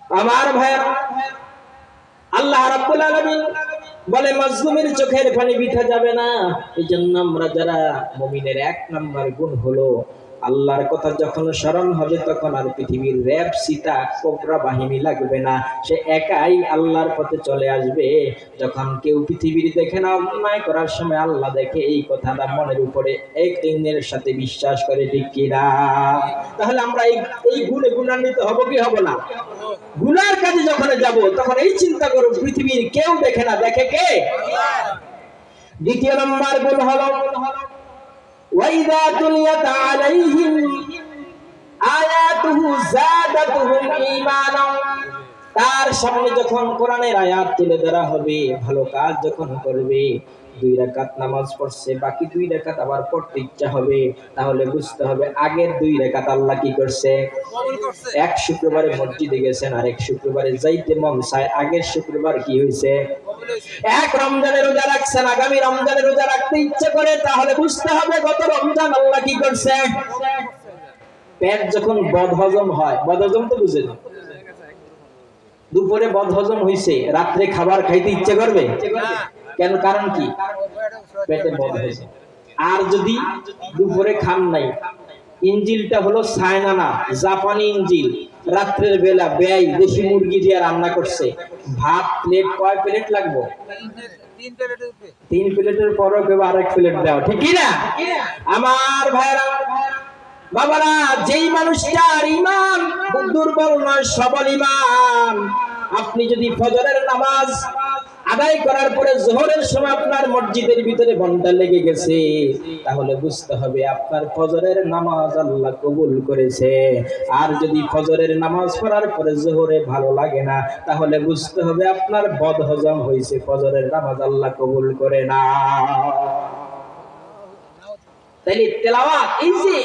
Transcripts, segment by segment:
আমার ভাইরা, আল্লাহ রাব্বুল আলামিন বলে মাজলুমের চোখের পানি বৃথা যাবে না। এইজন্য আমরা যারা মুমিনের 1 নাম্বার গুণ হলো আল্লাহর কথা যখন স্মরণ হবে তখন আর পৃথিবীর র‍্যাব সীতা কোবরা বাহিনী লাগবে না, সে একাই আল্লাহর পথে চলে আসবে। যখন কেউ পৃথিবীর দেখে না অন্যায় করার সময় আল্লাহ দেখে, এই কথাটা মনের উপরে একদিনের সাথে বিশ্বাস করে, ঠিক কি না? তাহলে আমরা এই গুণে গুণান্বিত হব কি হব না? গুনার কাজে যখন যাব তখন এই চিন্তা করব পৃথিবীর কেউ দেখে না, দেখে কে? দ্বিতীয় নম্বর গুণ হলো ওয়াইদা তুলিয়াত আলাইহিম আয়াতুহু যাদাতুহুম ঈমানা। তার সামনে যখন কোরআনের আয়াত তুলে ধরা হবে, ভালো কাজ যখন করবে, 2 রাকাত নামাজ পড়ছে, বাকি 2 রাকাত আবার পড়তে ইচ্ছা হবে, তাহলে বুঝতে হবে আগের 2 রাকাত আল্লাহ কি করছে? কবুল করছে। এক শুক্রবারে মসজিদে গেছেন, আর এক শুক্রবারে যাইতে মন চায়, আগের শুক্রবার কি হইছে? কবুল হইছে। এক রমজানের রোজা রাখছেন, আগামী রমজানের রোজা রাখতে ইচ্ছা করে, তাহলে বুঝতে হবে গত রমজান আল্লাহ কি করছে? পেট যখন বদহজম হয়, বদহজম তো বুঝেন, দুপুরে বদহজম হইছে, রাত্রে খাবার খাইতে ইচ্ছে করবে? কেন? কারণ কি? পেটে বদ হয়েছে। আর যদি দুপুরে খান নাই, ইঞ্জিলটা হলো চায়না না, জাপানি ইঞ্জিল, রাত্রের বেলা বেয়াই দেশি মুরগি দিয়ে রান্না করছে, ভাত প্লেট কয় প্লেট লাগবে? 3 প্লেটের পরও কেউ আরেক প্লেট দাও, ঠিক কি না? আমার ভাইরা বাবারা, যেই মানুষটার ঈমান দুর্বল নয়, সবল ঈমান, আপনি যদি ফজরের নামাজ আদায় করার পরে যোহরের সময় আপনার মসজিদের ভিতরে ঘন্টা লেগে গেছে, তাহলে বুঝতে হবে আপনার ফজরের নামাজ আল্লাহ কবুল করেছে। আর যদি ফজরের নামাজ পড়ার পরে যোহরে ভালো লাগে না, তাহলে বুঝতে হবে আপনার বদহজম হয়েছে, ফজরের নামাজ আল্লাহ কবুল করে না। তাইলে তেলাওয়াত, এই যে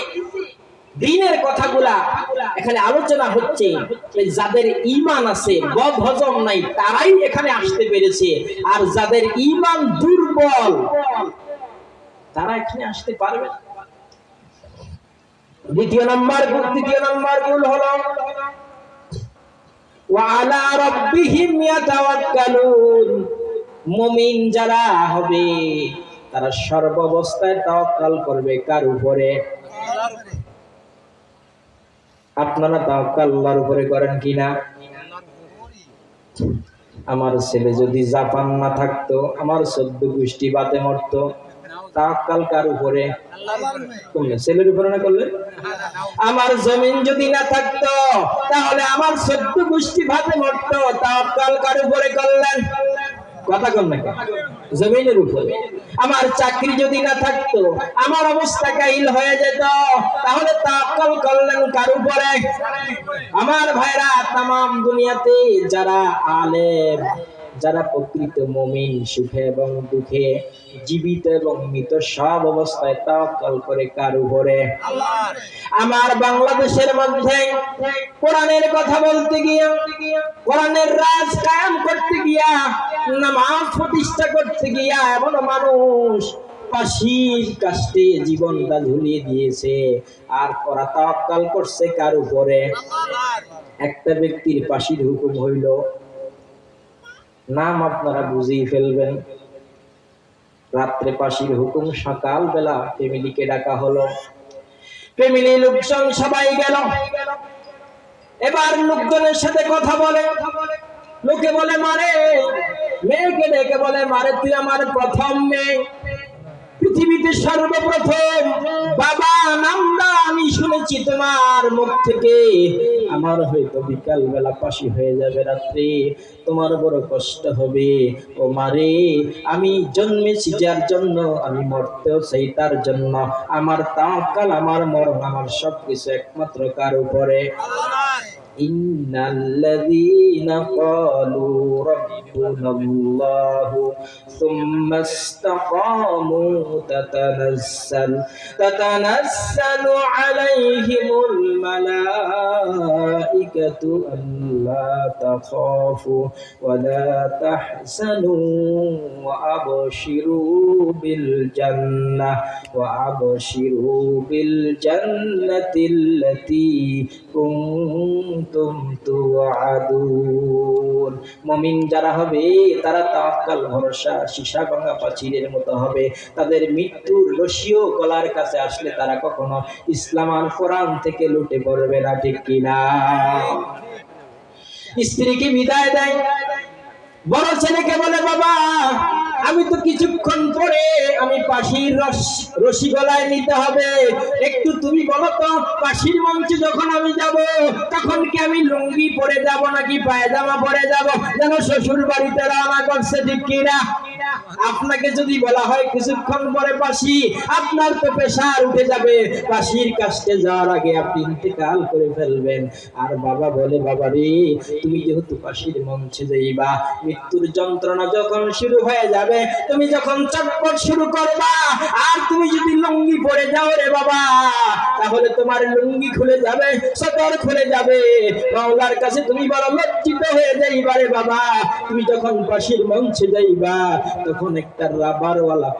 দ্বীনের কথাগুলা এখানে আলোচনা হচ্ছে, যাদের ঈমান আছে, বদহজম নাই, তারাই এখানে আসতে পেরেছে, আর যাদের ঈমান দুর্বল তারা এখানে আসতে পারবে না। দ্বিতীয় নম্বর গুণ হলো ওয়া আলা রাব্বিহিম ইয়াতাওয়াক্কালুন। মুমিন যারা হবে তারা সর্বাবস্থায় তাওয়াক্কাল করবে কার উপরে? আপনারা তাওয়াক্কাল আল্লাহর উপরে করেন কিনা? আমার ছেলে যদি জাপান না থাকতো, আমার 14 গোষ্ঠী বাতে মরতো, তাওয়াক্কাল কার উপরে? আল্লাহর। ছেলের উপরে না করলে? আমার জমিন যদি না থাকতো, তাহলে আমার 14 গোষ্ঠী ভাতে মরতো, তাওয়াক্কাল কার উপরে করলেন? কথা কন না, জমিনের উপরে। আমার চাকরি যদি না থাকতো, আমার অবস্থা কাহিল হয়ে যেত, তাহলে তাওয়াক্কুল করলেন কার উপরে? আমার ভাইরা, তামাম দুনিয়াতে যারা আলেম, যারা প্রকৃত মুমিন, সুখে এবং দুঃখে, জীবিত এবং মৃত সব অবস্থায় তাওয়াক্কুল করে কার উপরে? আল্লাহর। আমার বাংলাদেশের মধ্যে কোরআনের কথা বলতে গিয়া, কোরআনের রাজ কায়েম করতে গিয়া, নামাজ প্রতিষ্ঠা করতে গিয়া এমন মানুষ ফাঁসির কাস্টে জীবনটা ঝুলিয়ে দিয়েছে, আর ওরা তাওয়াক্কুল করছে কার উপরে? আল্লাহর। একটা ব্যক্তির ফাঁসির হুকুম হইল, নাম আপনারা বুঝেই ফেলবেন, রাত্রে ফাঁসির হুকুম, সকাল বেলা ফ্যামিলিকে ডাকা হলো, ফ্যামিলি লোকজন সবাই গেল, এবার লোকজনের সাথে কথা বলে, লোকে বলে মারে, মেয়েকে ডেকে বলে মারে তুই আমার প্রথম মেয়ে, পৃথিবীতে সর্বপ্রথম বাবা নামটা আমি শুনেছি তোমার মুখ থেকে, আমার হয়তো বিকাল বেলা ফাঁসি হয়ে যাবে, রাত্রে তোমার বড় কষ্ট হবে, ও মারে আমি জন্মেছি যার জন্য, আমি মরতেও চাই তার জন্য, আমার তাওয়াক্কুল, আমার মরণ, আমার সবকিছু একমাত্র কার উপরে? ইন্নাল্লাযীনা ক্বালু রাব্বুনাল্লাহু সুম্মা ইসতাকামু তাতানাজ্জালু আলাইহিমুল মালাইকাতু আয়াতু আল্লা তাখাফু ওয়া লা তাহসানু ওয়া আবশিরু বিল জান্নাহ ওয়া আবশিরু বিল জান্নাতিল্লাতী কুনতুম তুআদুন। মুমিন যারা হবে তারা তাওয়াক্কুল ভরসা সীসা ভাঙা প্রাচীরের মতো হবে। তাদের মৃত্যুর রশিও গলার কাছে আসলে তারা কখনো ইসলাম আর কোরআন থেকে লুটে পড়বে না, ঠিক কিনা? স্ত্রীকে বিদায় দেয়, বড় ছেলেকে বলে বাবা আমি তো কিছুক্ষণ পরে আমি পাশির রশি গলায় নিতে হবে, একটু তুমি বলো তো পাশির মঞ্চে যখন আমি যাব তখন কি আমি লুঙ্গি পরে যাব নাকি পায়জামা পরে যাব, যেন শ্বশুর বাড়িতে রওনা করছে, ঠিক কিনা? আপনাকে যদি বলা হয় কিছুক্ষণ পরে পাশি, আপনার তো প্রেসার উঠে যাবে, পাশির কাছে যাওয়ার আগে আপনি ইন্তেকাল করে ফেলবেন। আর বাবা বলে বাবা রে তুমি যেহেতু পাশির মঞ্চে যাইবা, মৃত্যুর যন্ত্রণা যখন শুরু হয়ে যাবে, তুমি যখন চটপট শুরু করবা, আর তুমি যদি লুঙ্গি পরে যাও রে বাবা, তাহলে তোমার লুঙ্গি খুলে যাবে, সতর খুলে যাবে, মাওলার কাছে তুমি বড় লজ্জিত হয়ে যাইবা রে বাবা। তুমি যখন পাশির মঞ্চে যাইবা তখন একটা রাবারওয়ালা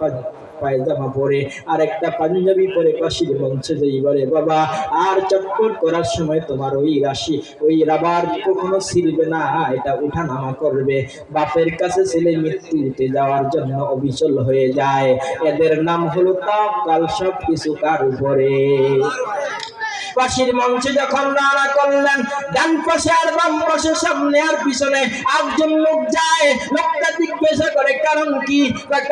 পায়জামা পরে আর একটা পাঞ্জাবি পরে পাশির মঞ্চে যাইবা রে বাবা। আর চটপট করার সময় তোমার ওই রাশি ওই রাবার কখনো ছিড়বে না, এটা উঠানামা করবে। বাপের কাছে ছেলে মৃত্যুতে যাওয়ার জন্য অবিচল হয়ে যায়, এদের নাম হলো তাওয়াক্কুল, সব কিছু কার উপরে। পাশির মঞ্চে যখন রওনা করলেন, ডান পাশে আর বাম পাশে সামনে আর পিছনে একজন লোক যায়। লোকটা জিজ্ঞাসা করে কারণ কি?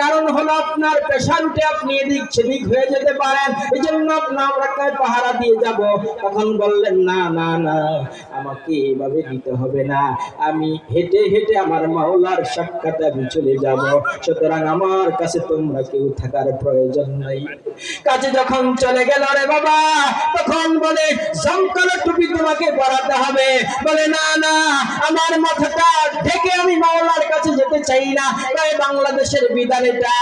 কারণ হলো আপনার প্রেসার উঠে আপনি এদিক সেদিক হয়ে যেতে পারেন, এই জন্য আপনাকে পাহারা দিয়ে যাব। তখন বললেন না না না, আমাকে এভাবে দিতে হবে না, আমি হেঁটে হেঁটে আমার মাওলার সাক্ষাতে আমি চলে যাব, সুতরাং আমার কাছে তোমরা কেউ থাকার প্রয়োজন নাই। কাছে যখন চলে গেল রে বাবা, তখন বলে জমকালো টুপি তোমাকে পরাতে হবে। বলে না না, আমার মাথাটা ঢেকে আমি মাওলার কাছে যেতে চাই না, তাই বাংলাদেশের বিধান এটা,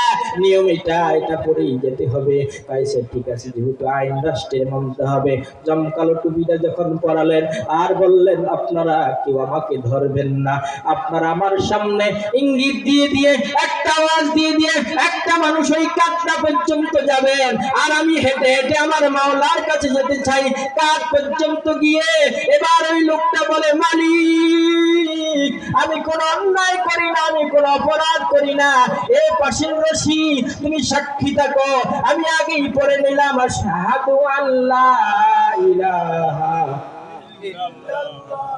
নিয়ম এটা পরেই যেতে হবে। তাইছে ঠিক আছে, যেহেতু আইন রাষ্ট্রের মানতে হবে। জমকালো টুপিটা যখন পরালেন আর বললেন আপনারা কেউ আমাকে ধরবেন না, আপনারা আমার সামনে ইঙ্গিত দিয়ে দিয়ে একটা আওয়াজ দিয়ে দিয়ে একটা মানুষ ওই কাঠটা পর্যন্ত যাবেন, আর আমি হেঁটে হেঁটে আমার মাওলার কাছে যেতে চাই। কাঠ পর্যন্ত গিয়ে এবার ওই লোকটা বলে মালিক আমি কোনো অন্যায় করি না, আমি কোনো অপরাধ করি না, এ পাশের রশি তুমি সাক্ষী থাকো, আমি আগেই পড়ে নিলাম আশহাদু আল্লা ইলাহা ইল্লাল্লাহ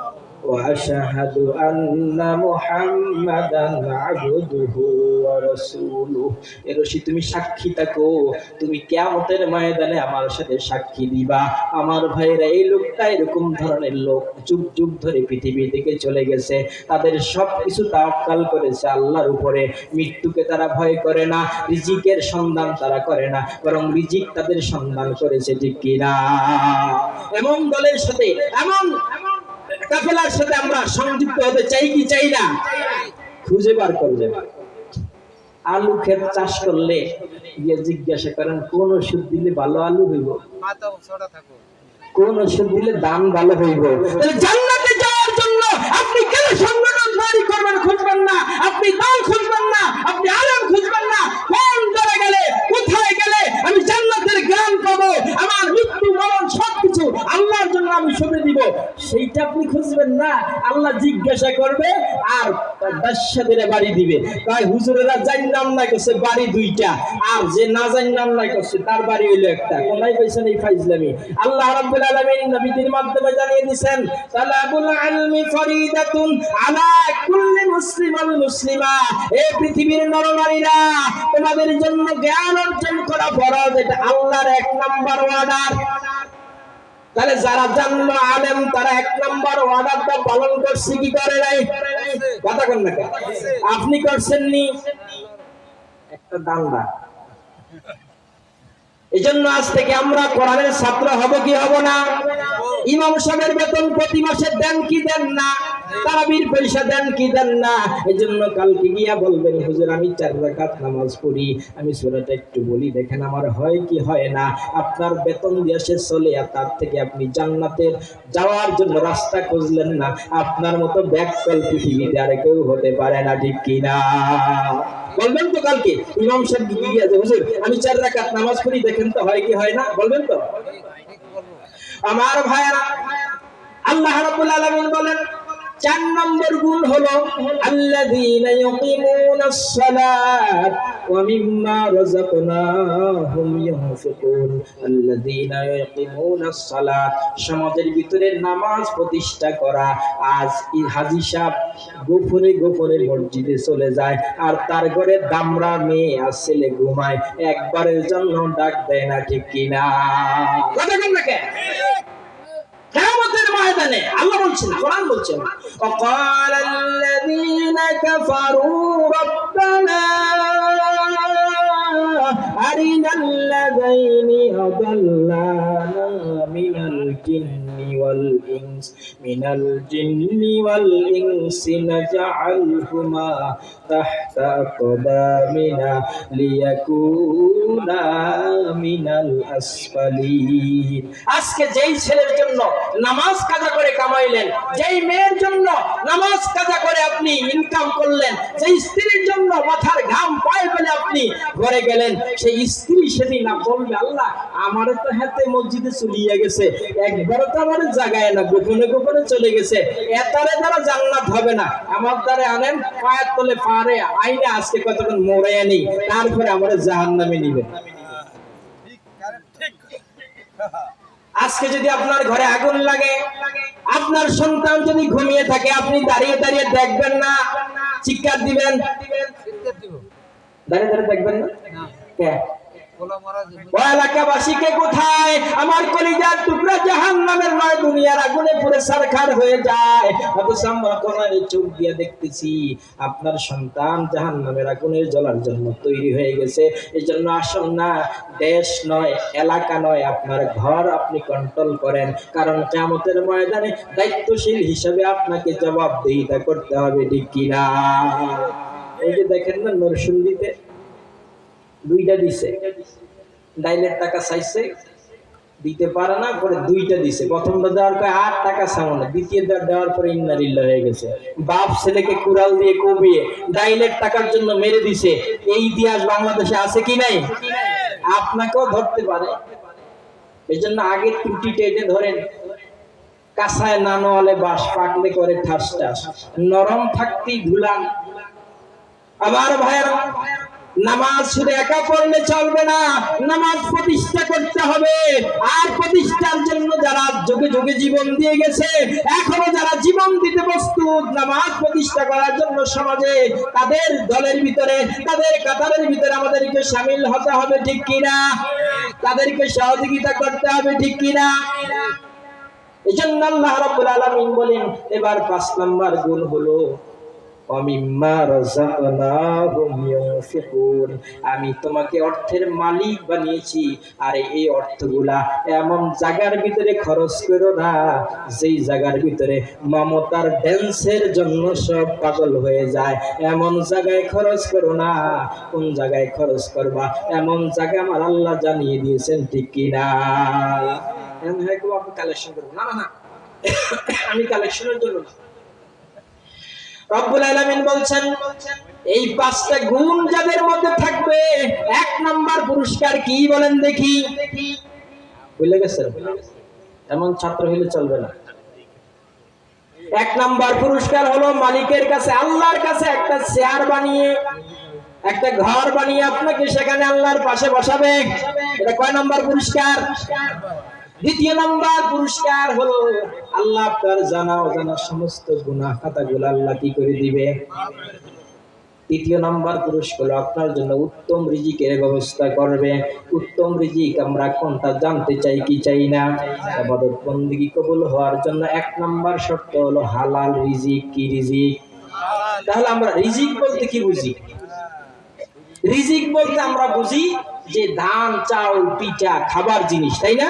ওয়া আশহাদু আন্না মুহাম্মাদান আবদুহু ওয়া রাসূলুহু। এ রশি তুমি সাক্ষী থাকো, তুমি কিয়ামতের ময়দানে আমার সাথে সাক্ষী দিবা। আমার ভাইরা, এই লোকটা এরকম ধরনের লোক যুগ যুগ ধরে পৃথিবী থেকে চলে গেছে, তাদের সবকিছু তাওয়াক্কুল করেছে আল্লাহর উপরে, মৃত্যুকে তারা ভয় করে না, রিজিকের সন্ধান তারা করে না, বরং রিজিক তাদের সন্ধান করেছে, ঠিক কিনা? এমন দলের সাথে এমন কাফেলার সাথে আমরা সংযুক্ত হতে চাই কি চাই না? খুঁজে বার করবে। আলু ক্ষেত চাষ করলে গিয়ে জিজ্ঞাসা করেন কোন ওষুধ দিলে ভালো আলু হইব, কোন ওষুধ দিলে দাম ভালো হইব। জান্নাতে যাওয়ার জন্য আপনি কেন সংগঠন তৈরি করবেন খুঁজবেন না, আপনি দল খুঁজবেন না, আপনি আলেম খুঁজবেন না, কোন দলে গেলে কোথায় গেলে আমি জান্নাতের জ্ঞান পাবো, আমার মৃত্যু মরণ সবকিছু আল্লাহর জন্য আমি সঁপে দিব, সেইটা আপনি খুঁজবেন না। আল্লাহ জিজ্ঞাসা করবে আর বাদশাদের বাড়ি দিবে। তাই হুজুরেরা জান্নাম নাই করছে বাড়ি দুইটা, আর যে না জান্নাম নাই করছে তার বাড়ি হইলো একটা। কোনায় পাইছেন এই ফাইজলামি? আল্লাহ রাব্বুল আলামিন নবীদের মাধ্যমে জানিয়ে দিয়েছেন তালাবুল ইলমি ফরিদাতুন আলা কুল্লি মুসলিম ওয়াল মুসলিমা। এই পৃথিবীর নরনারীরা তোমাদের জন্য জ্ঞান অর্জন করা ফরজ, এটা আল্লাহর এক নাম্বার অর্ডার। তাহলে যারা জানলো আলেম তারা এক নাম্বার অর্ডারটা পালন করছে কি করে নাই? কথা কোন না আপনি করছেন নি? একটা দাঙ্গা। এজন্য আজ থেকে আমরা কোরআনের ছাত্র হব কি হব না? ইমাম সাহেবের বেতন প্রতি মাসে দেন কি দেন না? তারাবির পয়সা দেন কি দেন না। এজন্য কালকে গিয়া বলবেন হুজুর আমি 4 রাকাত নামাজ পড়ি, আমি সূরাটা একটু বলি দেখেন আমার হয় কি হয় না। আপনার বেতন দিয়ে শেষ চলে, আর তার থেকে আপনি জান্নাতের যাওয়ার জন্য রাস্তা খুঁজলেন না। আপনার মতো ব্যাককল পৃথিবীতে আর কেউ হতে পারে না, ঠিক কি না? বলবেন তো কালকে ইমাম সাহেব গিয়ে যে হুজুর আমি 4 রাকাত নামাজ পড়ি দেখেন তো হয় কি হয় না, বলবেন তো? আমার ভাইরা, আল্লাহ রাব্বুল আলামিন বলেন 4 নম্বর গুণ হলো আল্লাযীনা ইয়াকিমুনাস সালাত ওয়া মিম্মা রাযাকনাহুম ইউনফিকুন। আল্লাযীনা ইয়াকিমুনাস সালাত, সমাজের ভিতরে নামাজ প্রতিষ্ঠা করা। আজ হাজী সাহেব গোপনে গোপনে মসজিদে চলে যায়, আর তার ঘরে দামড়া মেয়ে আর ছেলে ঘুমায়, একবারের জন্য ডাক দেয় না, ঠিক কিনা? কথা বলেন না কেন? কিয়ামতের ময়দানে আল্লাহ বলছেন, কোরআন বলছেন وقال الذين كفروا ربنا أرنا الذين أضلانا من الجن والإنس نجعلهما تحت أقدامنا ليكونا من الأسفلين। আজকে যেই ছেলের জন্য নামাজ কাজা করে কামাইলেন, যেই মেয়ের জন্য নামাজ কাজা করে আপনি ইনকাম করলেন, যেই স্ত্রীর জন্য মাথার ঘাম পায়ে ফেলে আপনি ঘরে গেলেন, সেই স্ত্রী সেদিন না বলবে আল্লাহ আমার তো হাতে মসজিদে চলিয়ে গেছে, একবারও তো আমার জায়গায় না, গোপনে গোপনে চলে গেছে, এতারে দ্বারা জান্নাত হবে না, আমার দ্বারা আনেন পায়ের তলে পারে আইনে আজকে কতক্ষণ মরে আনি, তারপরে আমার জাহান্নামে নিবে। আজকে যদি আপনার ঘরে আগুন লাগে, আপনার সন্তান যদি ঘুমিয়ে থাকে, আপনি দাঁড়িয়ে দাঁড়িয়ে দেখবেন না, চিৎকার দিবেন? দাঁড়িয়ে দাঁড়িয়ে দেখবেন না? কে এলাকাবাসীকে কোথায় আমার কলিজার টুকরা জাহান্নামের নয় দুনিয়ার আগুনে পুড়ে ছারখার হয়ে যায়, অথচ আমরা কোরআনে চোখ দিয়ে দেখতেছি আপনার সন্তান জাহান্নামের আগুনে জ্বলার জন্য তৈরি হয়ে গেছে। এই জন্য আসুন না, দেশ নয়, এলাকা নয়, আপনার ঘর আপনি কন্ট্রোল করেন, কারণ কিয়ামতের ময়দানে দায়িত্বশীল হিসেবে আপনাকে জবাবদিহিতা করতে হবে, ঠিক কিনা? এই যে দেখেন না নরসিংদীতে 2টা দিছে, ডাইলের টাকা চাইছে দিতে পারে না, পরে 2টা দিছে, প্রথমটা দেওয়ার পরে 8 টাকা সামনে, দ্বিতীয়টা দেওয়ার পরে ইন্নালিল্লাহ হয়ে গেছে। বাপ ছেলেকে কুড়াল দিয়ে কবিয়ে ডাইলের টাকার জন্য মেরে দিছে। এই ইতিহাস বাংলাদেশে আছে কি নাই? আপনাকেও ধরতে পারে। এই জন্য আগে ত্রুটি টেনে ধরেন, কাঁসায় নানোয়ালে বাস, পাকলে করে ঠাস ঠাস, নরম থাকতেই ধুলান। আমার ভাইয়েরা, নামাজ শুধু একা পড়লে চলবে না, নামাজ প্রতিষ্ঠা করতে হবে। আর প্রতিষ্ঠার জন্য যারা যুগে যুগে জীবন দিয়ে গেছে, এখনো যারা জীবন দিতে প্রস্তুত নামাজ প্রতিষ্ঠা করার জন্য সমাজে, তাদের দলের ভিতরে, তাদের কাতারের ভিতরে আমাদেরকে শামিল হতে হবে, ঠিক কিনা? তাদেরকে সহযোগিতা করতে হবে, ঠিক কিনা? এই জন্য আল্লাহ রাব্বুল আলামিন বলেন এবার 5 নম্বর গুণ হলো আমি তোমাকে অর্থের মালিক বানিয়েছি, আর এই অর্থগুলা এমন জায়গার ভিতরে খরচ করো না যেই জায়গার ভিতরে মমতার ড্যান্সের জন্য সব পাগল হয়ে যায়। এমন জায়গায় খরচ করো না। কোন জায়গায় খরচ করবা এমন জায়গা আমার আল্লাহ জানিয়ে দিয়েছেন, ঠিক কিনা? কালেকশন করবো না, না আমি কালেকশনের জন্য না। রব্বুল আলামিন বলছেন এই 5টা গুণ যাদের মধ্যে থাকবে, 1 নাম্বার পুরস্কার কি বলেন দেখি? ভুলে গেছেন? এমন ছাত্র হলে চলবে না। 1 নাম্বার পুরস্কার হলো মালিকের কাছে, আল্লাহর কাছে একটা চেয়ার বানিয়ে, একটা ঘর বানিয়ে আপনাকে সেখানে আল্লাহর পাশে বসাবে। এটা কয় নাম্বার পুরস্কার? 2 নাম্বার পুরস্কার হলো আল্লাহ আপনার জানা অজানা সমস্ত গুনাহ খাতাগুলো আল্লাহ কি করে দিবে? 3 নাম্বার পুরস্কার হলো আপনার জন্য উত্তম রিজিকের ব্যবস্থা করবে। উত্তম রিজিক আমরা কোনটা জানতে চাই কি চাই না? ইবাদত বندگی কবুল হওয়ার জন্য 1 নাম্বার শর্ত হলো হালাল রিজিক। কি রিজিক? তাহলে আমরা রিজিক বলতে কি বুঝি? রিজিক বলতে আমরা বুঝি যে ধান, চাউল, পিঠা, খাবার জিনিস, তাই না?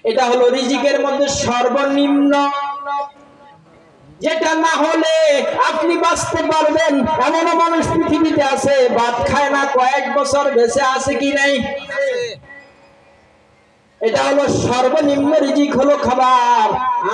এটা হলো রিজিকের মধ্যে সর্বনিম্ন। যেটা না হলে আপনি বাঁচতে পারবেন এমন মানুষ পৃথিবীতে আছে ভাত খায় না, কয়েক বছর বেঁচে আছে কি নাই? এটা হলো সর্বনিম্ন রিজিক হলো খাবার,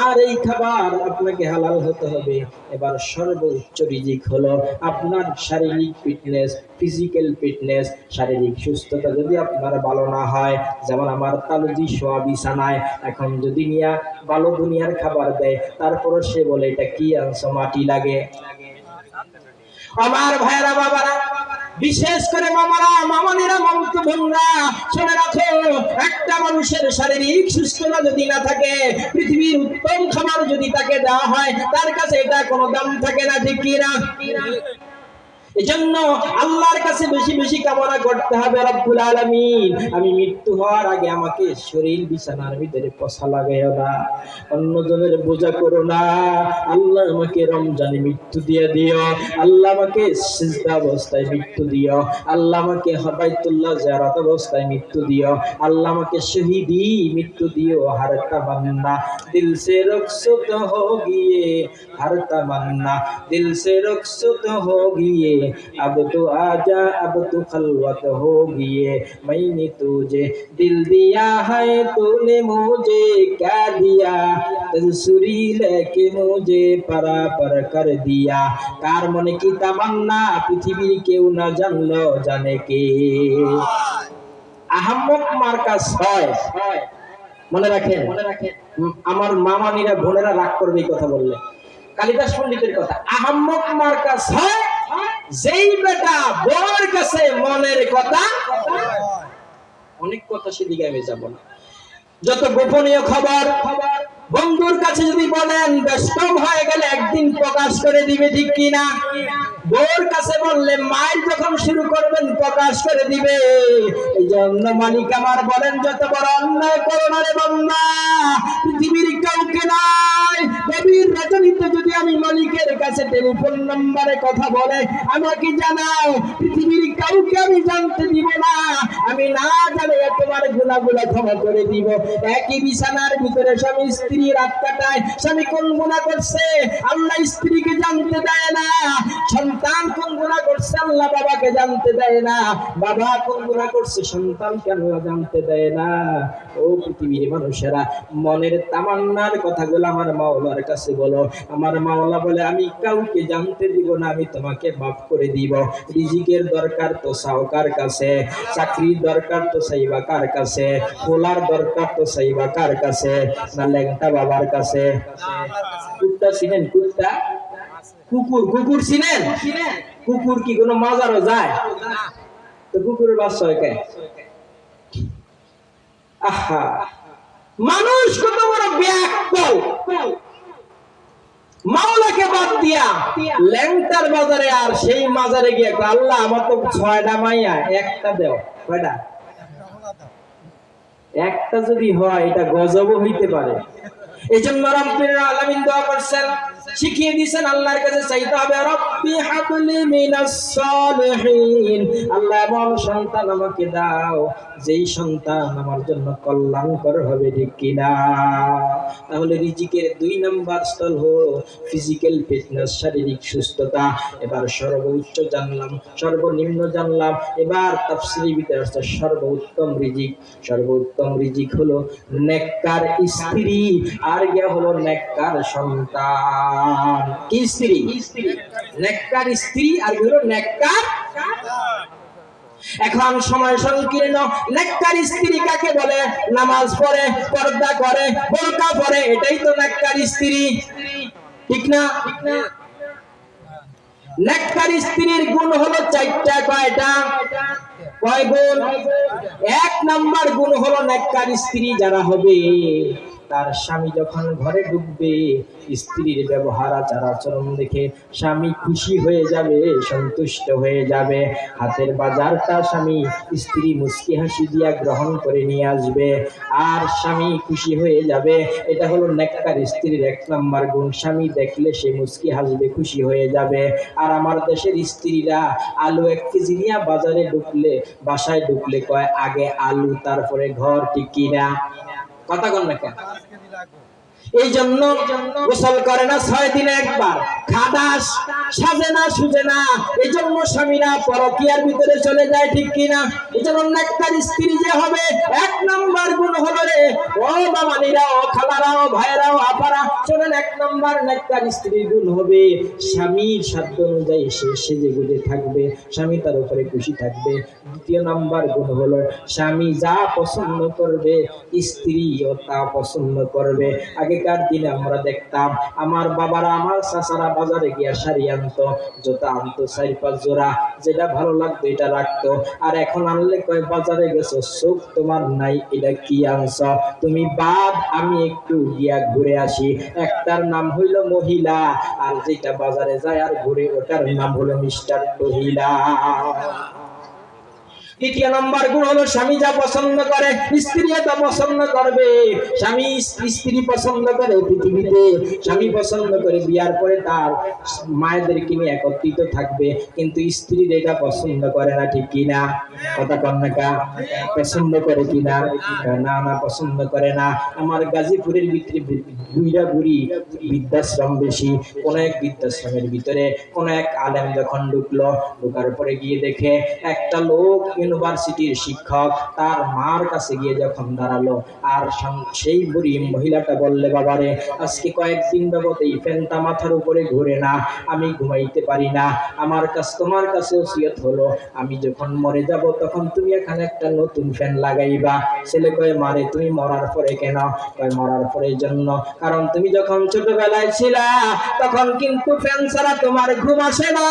আর এই খাবার আপনাকে হালাল হতে হবে। এবার সর্বোচ্চ রিজিক হলো আপনার শারীরিক ফিটনেস, ফিজিক্যাল ফিটনেস, শারীরিক সুস্থতা যদি আপনার ভালো না হয়, যেমন আমার তালুজি শোয়া বিছানায়, এখন যদি মিয়া ভালো দুনিয়ার খাবার দেয় তারপরও সে বলে এটা কি আনছো, মাটি লাগে। আমার ভাইরা বাবারা, বিশেষ করে মামারা, মামনিরা, মমতা বোনরা, শুনে রাখো, একটা মানুষের শারীরিক সুস্থতা যদি না থাকে, পৃথিবীর উত্তম খাবার যদি তাকে দেওয়া হয়, তার কাছে এটা কোনো দাম থাকে না, ঠিক কি না? এজন্য আল্লাহর কাছে বেশি বেশি কামনা করতে হবে, রব্বুল আলামিন আমি মৃত্যু হওয়ার আগে আমাকে শরীর বিছানার ভিতরে পচা লাগাইও না, অন্যজনের বোঝা করো না। আল্লাহ আমাকে রমজানে মৃত্যু দিয়ে দিও, আল্লাহ আমাকে সিজদা অবস্থায় মৃত্যু দিও, আল্লাহ আমাকে বাইতুল্লাহ জিয়ারত অবস্থায় মৃত্যু দিও, আল্লাহ আমাকে শহীদি মৃত্যু দিও। হর তামান্না দিল সে রুখসত হো গিয়ে, हर तमन्ना दिल से रुखसत हो गई, अब तो आजा अब तो खलवत होगी, मैंने तुझे दिल दिया है तूने मुझे क्या दिया, तंसुरी लेके मुझे परा पर कर दिया। कार मन की तमन्ना पृथ्वी केउ ना जानलो जाने के। আহম্মক মার্কাস হয়, মনে রাখেন, আমার মামানিরা বোনেরা রাগ করবে এই কথা বললে, কালিদাস পণ্ডিতের কথা। আহম্মক মার্কাস হয় যেই বেটা বউর কাছে মনের কথা, অনেক কথা সেদিকে আমি যাব না, যত গোপনীয় খবর বন্ধুর কাছে যদি বলেন ব্যস্ত হয়ে গেলে একদিন প্রকাশ করে দিবে, ঠিক কি না? বউর কাছে বললে মাইল যখন শুরু করবেন প্রকাশ করে দিবে। এই জন্য মালিক আমার বলেন, যত বড় অন্যায় করো না রে বান্দা, পৃথিবীর কাউকে নাই, গভীর রজনীতে যদি আমি মালিকের কাছে টেলিফোন নম্বরে কথা বলে আমাকে জানাও, পৃথিবীর কাউকে আমি জানতে দিব না, আমি না জানে তোমার গুনাহগুলো ক্ষমা করে দিব। একই বিছানার ভিতরে স্বামী স্ত্রী রাত কাটায়, স্বামী কোন গুনাহ করছে আল্লাহ স্ত্রীকে জানতে দেয় না, সন্তান কোন গুনাহ করছে আল্লাহ বাবাকে জানতে দেয় না, বাবা কোন গুনাহ করছে সন্তান কেন জানতে দেয় না। ও পৃথিবীর মানুষেরা, মনের তামান্নার কথাগুলো আমার মাওলার কাছে বলো। আমার মাওলা বলে আমি কাউকে জানতে দিব না, আমি তোমাকে মাফ করে দিব। রিজিকের দরকার তো চাও কার কাছে, চাকরির দরকার তো চাইবা কার কাছে, পোলার দরকার তো চাইবা কার কাছে, না ল্যাংটা বাবার কাছে। কুত্তা চিনেন? কুত্তা, কুকুর, কুকুর চিনেন? কুকুর কি কোনো মাজারও যায়? তো কুকুরের বাচ্চা হয় কে? আহা, মানুষ কত বড় ব্যাককল, মাওলাকে বাদ দিয়া ল্যাংটার বাজারে, আর সেই মাজারে গিয়ে আল্লাহ আমার তো 6টা মাইয়া, একটা দেও। কয়টা? একটা যদি হয় এটা গজব হইতে পারে। এই জন্য রব্বুল আলামিন দোয়া করছেন, শিখিয়ে দিয়েছেন আল্লাহর কাছে চাইতে হবে, রব্বি হাবলি মিনাস সালিহিন, আল্লাহ এমন সন্তান আমাকে দাও যেই সন্তান আমার জন্য কল্যাণকর হবে, ঠিক কিনা? তাহলে রিজিকের 2 নাম্বার স্থল হলো ফিজিক্যাল ফিটনেস, শারীরিক সুস্থতা। এবার সর্বোচ্চ জানলাম, সর্বনিম্ন জানলাম, এবার তাফসীরের ভিতরে আসছে সর্বোত্তম রিজিক। সর্বোত্তম রিজিক হলো নেককার স্ত্রী, আর গিয়া হলো নেককার সন্তান। কি স্ত্রী? নেককার স্ত্রী, আর হলো নেককার। এখন সময় সংকীর্ণ, নেককার স্ত্রী কাকে বলে? নামাজ পড়ে, পর্দা করে, বোরকা পরে, এটাই তো নেককার স্ত্রী, ঠিক না? নেককার স্ত্রীর গুণ হলো 4টা। কয়টা? কয় গুণ? 1 নাম্বার গুণ হলো নেককার স্ত্রী যারা হবে, তার স্বামী যখন ঘরে ঢুকবে, স্ত্রীর ব্যবহার আচার আচরণ দেখে স্বামী খুশি হয়ে যাবে, সন্তুষ্ট হয়ে যাবে। হাতের বাজারটা স্বামী স্ত্রী মুস্কি হাসি দিয়া গ্রহণ করে নিয়ে আসবে, আর স্বামী খুশি হয়ে যাবে। এটা হলো নেককার স্ত্রীর 1 নাম্বার গুণ। স্বামী দেখলে সে মুস্কি হাসবে, খুশি হয়ে যাবে। আর আমার দেশের স্ত্রীরা আলু 1 কেজি নিয়ে বাজারে ঢুকলে, বাসায় ঢুকলে কয় আগে আলু তারপরে ঘর, ঠিক কিনা? কথা কন না কেন? এই জন্য গোসল করে না 6 দিনে একবার, খাদাস সাজে না সুজে না, এই জন্য স্বামীরা পরকীয়ার ভিতরে চলে যায়, ঠিক কিনা? এই জন্য নেককার স্ত্রী যে হবে 1 নাম্বার গুণ হলো রে ও বাবানীরা, ও খালারা, ও ভাইরা, ও আপারা, শোনেন, 1 নাম্বার নেককার স্ত্রীর গুণ হবে স্বামীর সাধ্য অনুযায়ী সে সেজে গুজে থাকবে, স্বামী তার উপরে খুশি থাকবে। 2 নাম্বার গুণ হলো স্বামী যা পছন্দ করবে স্ত্রীও তা পছন্দ করবে। আগেকার দিনে আমরা দেখতাম আমার বাবারা, আমার চাচারা বাজারে গিয়া শাড়ি আনতো, জুতা আনতো 4-5 জোড়া, যেটা ভালো লাগতো এটা রাখতো। আর এখন আনলে কয় বাজারে গেছো, চোখ তোমার নাই, এটা কি আনছ তুমি, বাদ আমি একটু গিয়া ঘুরে আসি। একটার নাম হইল মহিলা, আর যেটা বাজারে যায় আর ঘুরে ওটার নাম হলো মিস্টার মহিলা। 3 নম্বর গুণ হলো স্বামী যা পছন্দ করে স্ত্রীও তা পছন্দ করবে। স্বামী স্ত্রী পছন্দ করে পৃথিবীতে, স্বামী পছন্দ করে বিয়ার পরে তার মায়েদেরকে নিয়ে একত্রিত থাকবে, কিন্তু স্ত্রী এটা পছন্দ করে না, ঠিক কিনা? কথা কন না কা? পছন্দ করে কিনা? না না, পছন্দ করে না। আমার গাজীপুরের ভিতরে বুইরা বুড়ি বৃদ্ধাশ্রম বেশি, কোন এক বৃদ্ধাশ্রমের ভিতরে কোন এক আলেম যখন ঢুকার পরে গিয়ে দেখে একটা লোক ইউনিভার্সিটির শিক্ষক তার মার কাছে গিয়ে যখন দাঁড়ালো, আর সেই বুড়ি মহিলাটা বললে, বাবারে আজকে কয়েকদিন যাবত এই ফ্যানটা মাথার উপরে ঘুরে না, আমি ঘুমাইতে পারি না, আমার কাছে তোমার কাছে ওসিয়ত হলো আমি যখন মরে যাব তখন তুমি এখানে একটা নতুন ফ্যান লাগাইবা। ছেলে কয়, মারে তুমি মরার পরে কেন? কয়, মরার পরে জন্য, কারণ তুমি যখন ছোটবেলায় ছিলা তখন কিন্তু ফ্যান ছাড়া তোমার ঘুম আসে না,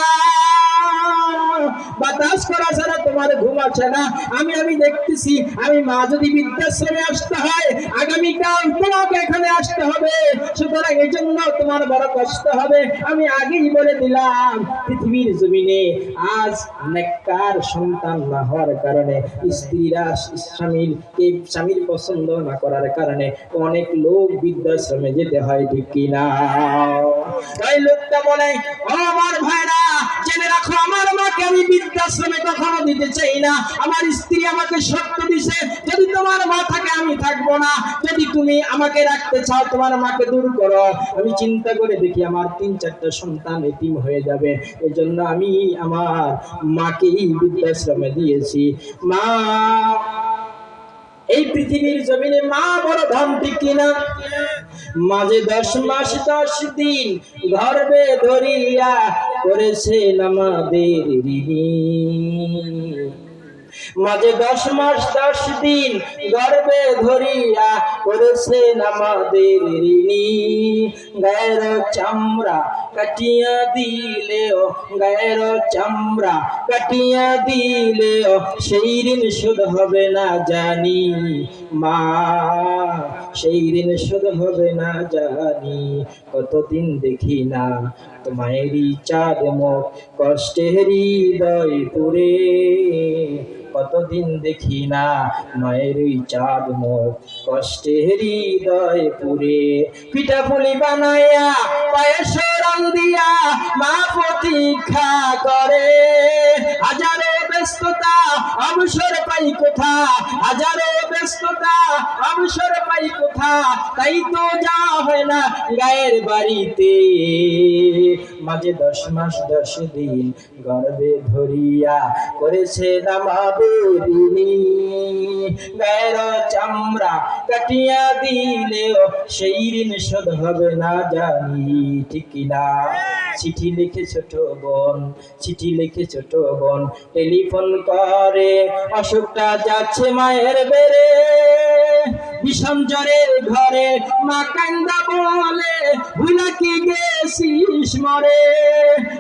বাতাস করা ছাড়া তোমার ঘুম আসে না। আমি দেখতেছি, আমি মা যদি বৃদ্ধাশ্রমে আসতে হয় আগামীকাল তোমাকে এখানে আসতে হবে, সুতরাং এই জন্য তোমার বড় কষ্ট হবে। আমি আগেই বলে দিলাম, পৃথিবীর জমিনে আজ নেককার সন্তান না হওয়ার কারণে, স্ত্রীরা স্বামীর পছন্দ না করার কারণে অনেক লোক বৃদ্ধাশ্রমে যেতে হয়, ঠিক কিনা? ওই লোকটা বলে, ও আমার ভাইরা জেনে রাখো, আমার মাকে আমি বৃদ্ধাশ্রমে কখনো দিতে চাই না। আমার স্ত্রী আমাকে শর্ত দিছে, যদি তোমার মা থাকে আমি থাকবো না, যদি তুমি আমাকে রাখতে চাও তোমার মাকে দূর করো। আমি চিন্তা করে দেখি আমার 3-4টা সন্তান এতিম হয়ে যাবে, এই জন্য আমি আমার মাকেই বৃদ্ধাশ্রমে দিয়েছি। মা এই পৃথিবীর জমিনে মা বড় ধন, ঠিক কিনা? মাঝে 10 মাস 10 দিন গর্ভে ধরিয়া করেছেন আমাদের ঋণী, মাঝে 10 মাস 10 দিন গর্ভে ধরিয়া করেছেন আমাদের ঋণী। গায়ের চামড়া কাটিয়া দিলেও, গায়ের চামড়া কাটিয়া দিলেও সেই ঋণ শোধ হবে না জানি, মা সেই ঋণ শোধ হবে না জানি। কতদিন দেখি না তোমারই চাঁদ মুখ, কষ্টের হৃদয় পুরে, কতদিন দেখি না মায়ের চাঁদ মুখ, কষ্টের হৃদয় পুরে। পিঠা পুলি বানাইয়া পায়েস রান্দিয়া মা প্রতীক্ষা করে, হাজারো ব্যস্ততা অবসর পাই কোথা, হাজারো ব্যস্ততা অবসর পাই কোথা, তাই তো যা হয় না গায়ের বাড়িতে। মাঝে 10 মাস 10 দিন গর্ভে ধরিয়া করেছেন আমাদের ঋণী, গায়ের চামড়া কাটিয়া দিলেও সেই ঋণ শোধ হবে না জানি, ঠিক কিনা? চিঠি লিখে ছোট বোন, চিঠি লিখে ছোট বোন টেলিফোন করে, অসুখটা যাচ্ছে মায়ের বেড়ে, ভীষণ জ্বরের ঘরে মা কান্দা বলে, ভুলা কি গেছিস মরে।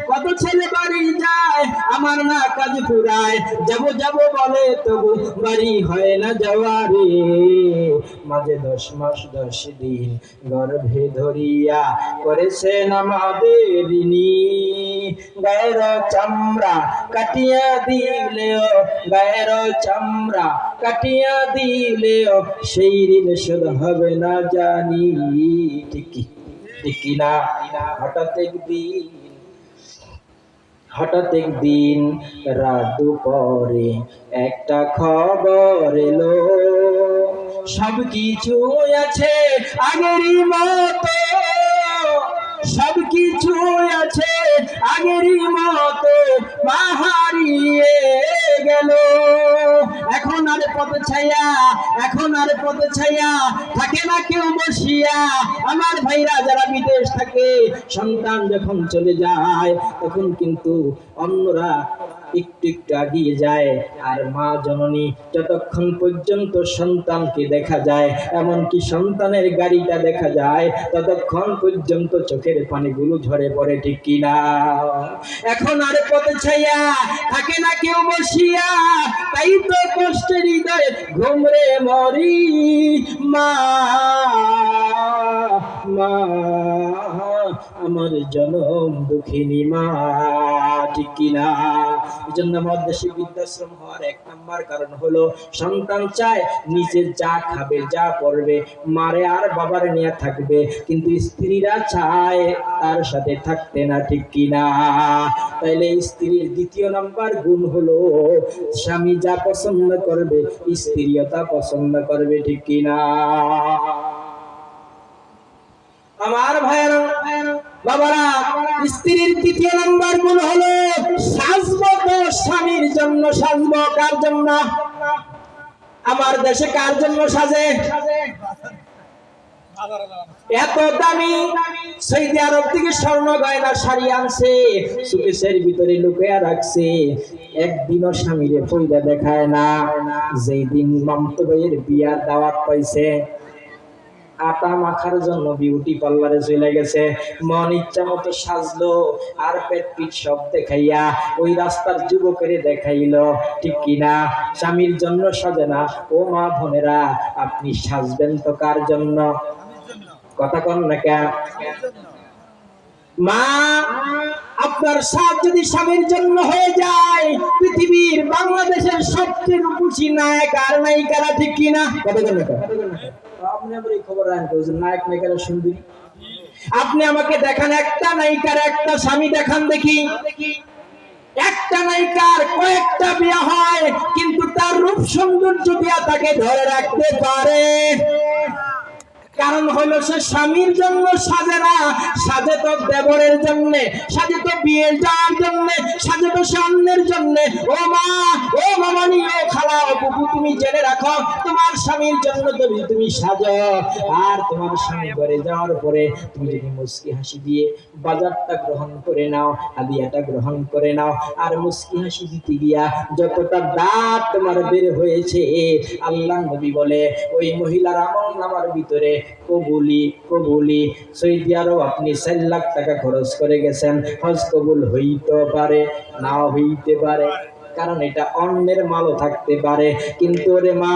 কত ছেলে বাড়ি যায় আমার না কাজ পুরায়, যাব যাব বলে তবু বাড়ি হয় না যাওয়া রে। মাঝে 10 মাস 10 দিন গর্ভে ধরিয়া করেছেন আমাদের ঋণী, গায়ের চামড়া কাটিয়া দিলেও, গায়ের চামড়া কাটিয়া দিলেও সেই ঋণ শোধ হবে না জানি, ঠিক কিনা? হঠাৎ একদিন রাত দুপুরে একটা খবর এলো, সবকিছু আছে আগেরই মতো, সবকিছু আছে আগেরই মতো, মা হারিয়ে গেল। এখন আর পথ ছায়া, এখন আর পথ ছায়া, থাকে না কেউ বসিয়া। আমার ভাইরা যারা বিদেশ থাকে, সন্তান যখন চলে যায় তখন কিন্তু অন্যরা একটু একটু এগিয়ে যায়, আর মা জননী যতক্ষণ পর্যন্ত সন্তানকে দেখা যায়, এমনকি সন্তানের গাড়িটা দেখা যায়, ততক্ষণ পর্যন্ত চোখের পানিগুলো ঝরে পড়ে, ঠিক কিনা? এখন আর পথে ছায়া, থাকে না কেউ বসিয়া, তাই তো কষ্টের হৃদয় ঘুমরে মরি। মা মা আমার জনম দুঃখিনী মা, ঠিক কিনা? এই জন্য আমাদের দেশে বৃদ্ধাশ্রম হওয়ার এক নাম্বার কারণ হলো সন্তান চায় নিজে যা খাবে যা পড়বে মারে আর বাবার নিয়ে থাকবে, কিন্তু স্ত্রীরা চায় তার সাথে থাকতে না, ঠিক কিনা? তাইলে স্ত্রীর দ্বিতীয় নাম্বার গুণ হলো স্বামী যা পছন্দ করবে স্ত্রীও তা পছন্দ করবে, ঠিক কিনা? আমার ভাইয়েরা বাবারা, স্ত্রীর তৃতীয় নাম্বার গুণ হলো সাজবো তো স্বামীর জন্য সাজবো। কার জন্য? আমার দেশে কার জন্য সাজে? এত দামি সৌদি আরব থেকে স্বর্ণ গয়না শাড়ি আনছে, সুকেশের ভিতরে লুকিয়ে রাখছে, একদিনও স্বামীরে পয়দা দেখায় না। যেই দিন মামতো ভাইয়ের বিয়ার দাওয়াত পাইছে, আটা মাখার জন্য বিউটি পার্লারে চলে গেছে, মন ইচ্ছা মতো সাজলো, আর পেট পিট সব দেখাইয়া ওই রাস্তার যুবকের দেখাইলো, ঠিক কিনা? স্বামীর জন্য সাজে না। ও মা বোনেরা, আপনি সাজবেন তো কার জন্য? কথা কন না কেন? মা, আপনার সাজ যদি স্বামীর জন্য হয়ে যায়, পৃথিবীর বাংলাদেশের সবচেয়ে রূপসী নায়ক আর নায়িকারা, ঠিক কিনা? কথা কন না কেন? আপনি আবার এই খবর রাখেন নায়ক নায়িকারা সুন্দরী। আপনি আমাকে দেখান একটা নায়িকার একটা স্বামী দেখান দেখি। একটা নায়িকার কয়েকটা বিয়ে হয়, কিন্তু তার রূপ সৌন্দর্য দিয়া তাকে ধরে রাখতে পারে। কারণ হলো সে স্বামীর জন্য সাজে না, সাজে তো দেবরের জন্য, সাজে তো বিয়ে যাওয়ার জন্য, সাজে তো সামনের জন্য। ও মা, ও মামানি, ও খালা, ও বুবু, তুমি জেনে রাখো, তোমার স্বামীর জন্য তুমি সাজো, আর তোমার স্বামী ঘরে যাওয়ার পরে তুমি যদি মুস্কি হাসি দিয়ে বাজারটা গ্রহণ করে নাও, হাদিয়াটা গ্রহণ করে নাও, আর মুস্কি হাসি দিতে গিয়া যতটা দাঁত তোমার বের হয়েছে, আল্লাহ নবী বলে ওই মহিলার আমল নামার ভিতরে কবুলি কবুলি। সৌদি আরব আপনি 4 লাখ টাকা খরচ করে গেছেন, হজ কবুল হইতে পারে, নাও হইতে পারে, কারণ এটা অন্যের মালও থাকতে পারে। কিন্তু ওরে মা,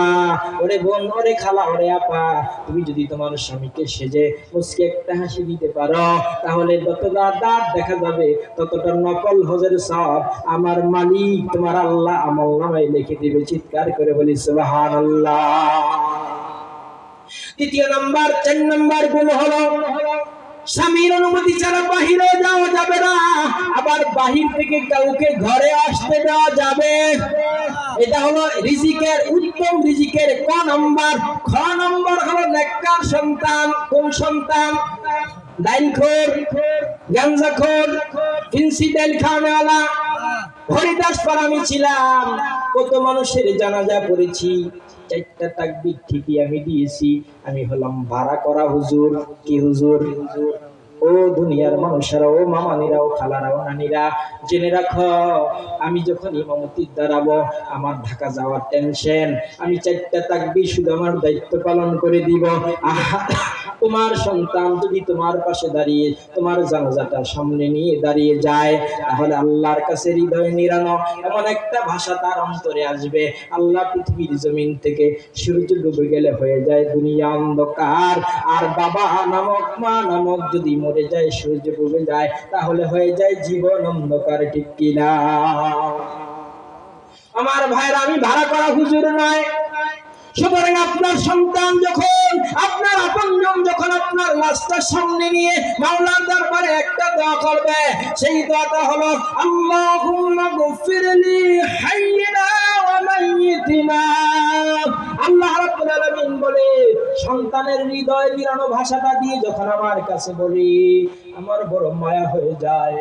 ওরে বোন, ওরে খালা, ওরে আপা, তুমি যদি তোমার স্বামীকে সেজে মুস্কি একটা হাসি দিতে পারো, তাহলে যতটা দাঁত দেখা যাবে ততটা নকল হজের সওয়াব আমার মালিক তোমার আল্লাহ আমল নামায় লিখে দিবে। চিৎকার করে বলি সুবহানাল্লাহ। তৃতীয় নাম্বার, 4 নাম্বার গুণ হলো স্বামীর অনুমতি ছাড়া বাহিরে যাওয়া যাবে না, আবার বাহির থেকে কাউকে ঘরে আসতে দেওয়া যাবে। এটা হলো রিজিকের, উত্তম রিজিকের ক নাম্বার। খ নাম্বার হলো নেককার সন্তান। কোন সন্তান? ডাইনখোর, গাঞ্জাখোর, ইনসিডেন্ট খাওয়ানেওয়ালা। হরিদাস পাড়া আমি ছিলাম, কত মানুষের জানাজা পড়েছি, 4টা তাকবীর ঠিকই আমি দিয়েছি। আমি হলাম ভাড়া করা হুজুর। কি হুজুর? ও দুনিয়ার মানুষেরা, ও মামানিরা, ও খালারা, ও নানিরা, জেনে রাখো, আমি যখন ইমামতির দাঁড়াবো, আমার ঢাকা যাওয়ার টেনশন, আমি 4টা তাকবীর শুধু আমার দায়িত্ব পালন করে দিব। তোমার সন্তান যদি তোমার পাশে দাঁড়িয়ে তোমার জানাজাটা সামনে নিয়ে দাঁড়িয়ে যায়, তাহলে আল্লাহর কাছে হৃদয় নিরানো এমন একটা ভাষা তার অন্তরে আসবে। আল্লাহ পৃথিবীর জমিন থেকে সূর্য ডুবে গেলে হয়ে যায় দুনিয়া অন্ধকার, আর বাবা নামক মা নামক যদি মরে যায়, সূর্য ডুবে যায়, তাহলে হয়ে যায় জীবন অন্ধকার, ঠিক কিনা? আমার ভাইরা, আমি ভাড়া করা হুজুর নয়। সুতরাং আপনার সন্তান যখন, আপনার আপনজন যখন আপনার লাশটা সামনে নিয়ে মাওলার দরবারে একটা দোয়া করবে, সেই দোয়াটা হলো আল্লাহুম্মা গফিরলি হাইয়িনা ওয়া মাইয়িতিনা। আল্লাহ রাব্বুল আলামিন বলে, সন্তানের হৃদয় মিলানো ভাষাটা দিয়ে যখন আমার কাছে বলি, আমার বড় মায়া হয়ে যায়।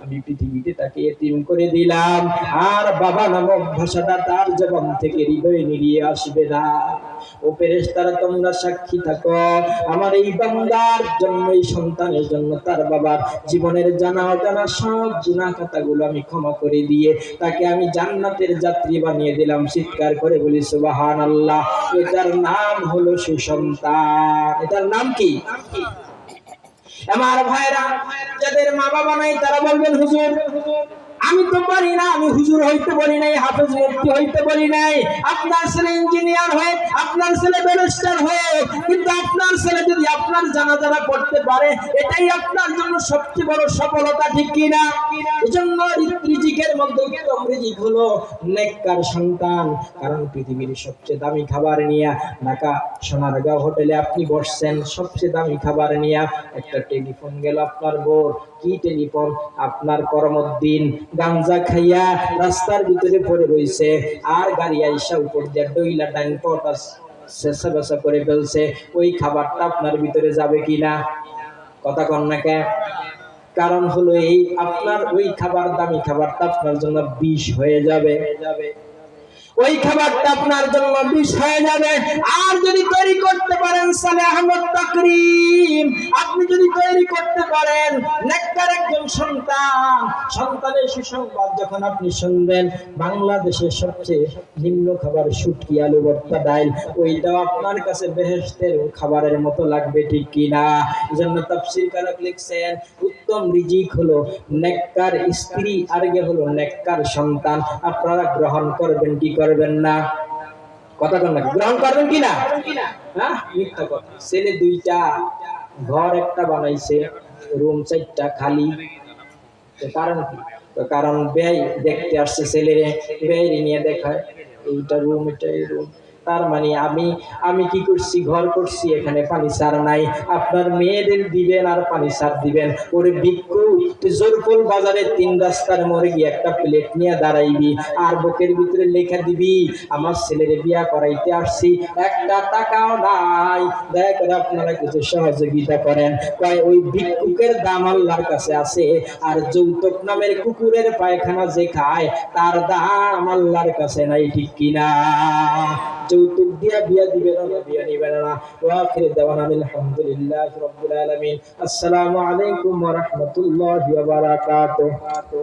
আমি পৃথিবীতে তাকে এতিম করে দিলাম, আর বাবা নামক ভাষাটা তার জবান থেকে হৃদয়ে নিয়ে আসবে না। ও ফেরেশতারা, তোমরা সাক্ষী থাকো, আমার এই বান্দার জন্য, এই সন্তানের জন্য তার বাবার জীবনের জানা অজানা সব গুনাহ খাতাগুলো আমি ক্ষমা করে দিয়ে তাকে আমি জান্নাতের যাত্রী বানিয়ে দিলাম। চিৎকার করে বলি সুবহানাল্লাহ। এটার নাম হলো সুসন্তান। এটার নাম কি? আমার ভাইরা, যাদের মা বাবা নাই তারা বলবেন, হুজুর আমি তো পারি না, আমি হুজুর হইতে পারি নাই, হাফেজ মুফতি হইতে পারি নাই। আপনার ছেলে ইঞ্জিনিয়ার হয়ে, আপনার ছেলে ব্যারিস্টার হয়ে, কিন্তু আপনার ছেলে যদি আপনার জানাজানা পড়তে পারে, এটাই আপনার জন্য সবচেয়ে বড় সফলতা, ঠিক কি না? এজন্য রিজিকের মধ্যে উত্তম রিজিক হলো নেককার সন্তান। কারণ পৃথিবীর সবচেয়ে দামি খাবার নিয়ে ঢাকা সোনারগাঁও হোটেলে আপনি বসছেন, সবচেয়ে দামি খাবার নিয়ে একটা টেলিফোন গেল আপনার বোর। কি টেলিফোন? আপনার করমউদ্দিন গাঞ্জা খাইয়া রাস্তার ভিতরে পড়ে রইছে, আর গাড়ি আইসা উপর দিয়ে ডইলা ডাইন পটা শেষা বেসা করে ফেলছে। ওই খাবারটা আপনার ভিতরে যাবে কিনা? কথা কন না কে? কারণ হলো এই, আপনার ওই খাবার, দামি খাবারটা আপনার জন্য বিষ হয়ে যাবে। ওই খাবারটা আপনার জন্য বিষ হয়ে যাবে। আর যদি তৈরি করতে পারেন সালে আহমদ তাকরিম, আপনি যদি তৈরি করতে পারেন নেককার একজন সন্তান, সন্তানের সুসংবাদ যখন আপনি শুনবেন, বাংলাদেশের সবচেয়ে নিম্ন খাবার শুটকি, আলু ভর্তা, ডাল, ওইটাও আপনার কাছে বেহেশতের খাবারের মতো লাগবে, ঠিক কিনা? এজন্য তাফসীরকারক লিখছেন, উত্তম রিজিক হলো নেককার স্ত্রী, আর গে হলো নেককার সন্তান। আপনারা গ্রহণ করবেন কি করবেন না? কথা বলেন না, গ্রহণ করবেন কি না? হ্যাঁ, মিথ্যা কথা। ছেলে দুইটা, ঘর একটা বানাইছে, রুম চারটা খালি। কারণ কি? কারণ ব্যয় দেখতে আসছে ছেলেরে, ব্যয় নিয়ে দেখায় এইটা রুম, এটা এই রুম। তার মানে আমি কি করছি? ঘর করছি, এখানে পানি সার নাই। আপনার মেয়েদের দিবেন আর পানি সার দিবেন। ওরে ভিক্ষু, জোরফুল বাজারে 3 রাস্তার মোড়ে গিয়ে একটা প্লেট নিয়ে দাঁড়াইবি, আর বুকের ভিতরে লেখা দিবি, আমার ছেলের বিয়া করাইতে আসছি, একটা টাকাও নাই, দয়া করে আপনারা কিছু সহযোগিতা করেন। কয় ওই ভিক্ষুকের দাম আল্লাহর কাছে আছে, আর যৌতুক নামের কুকুরের পায়খানা যে খায় তার দাম আল্লাহর কাছে নাই, ঠিক কিনা? যৌতুক দিয়া বিয়া দিবেন না, বিয়া নিবেন না। ওয়া আখিরু দাওয়ানা আলহামদুলিল্লাহি রাব্বিল আলামিন। আসসালামু আলাইকুম ওয়া রাহমাতুল্লাহি ওয়া বারাকাতুহু।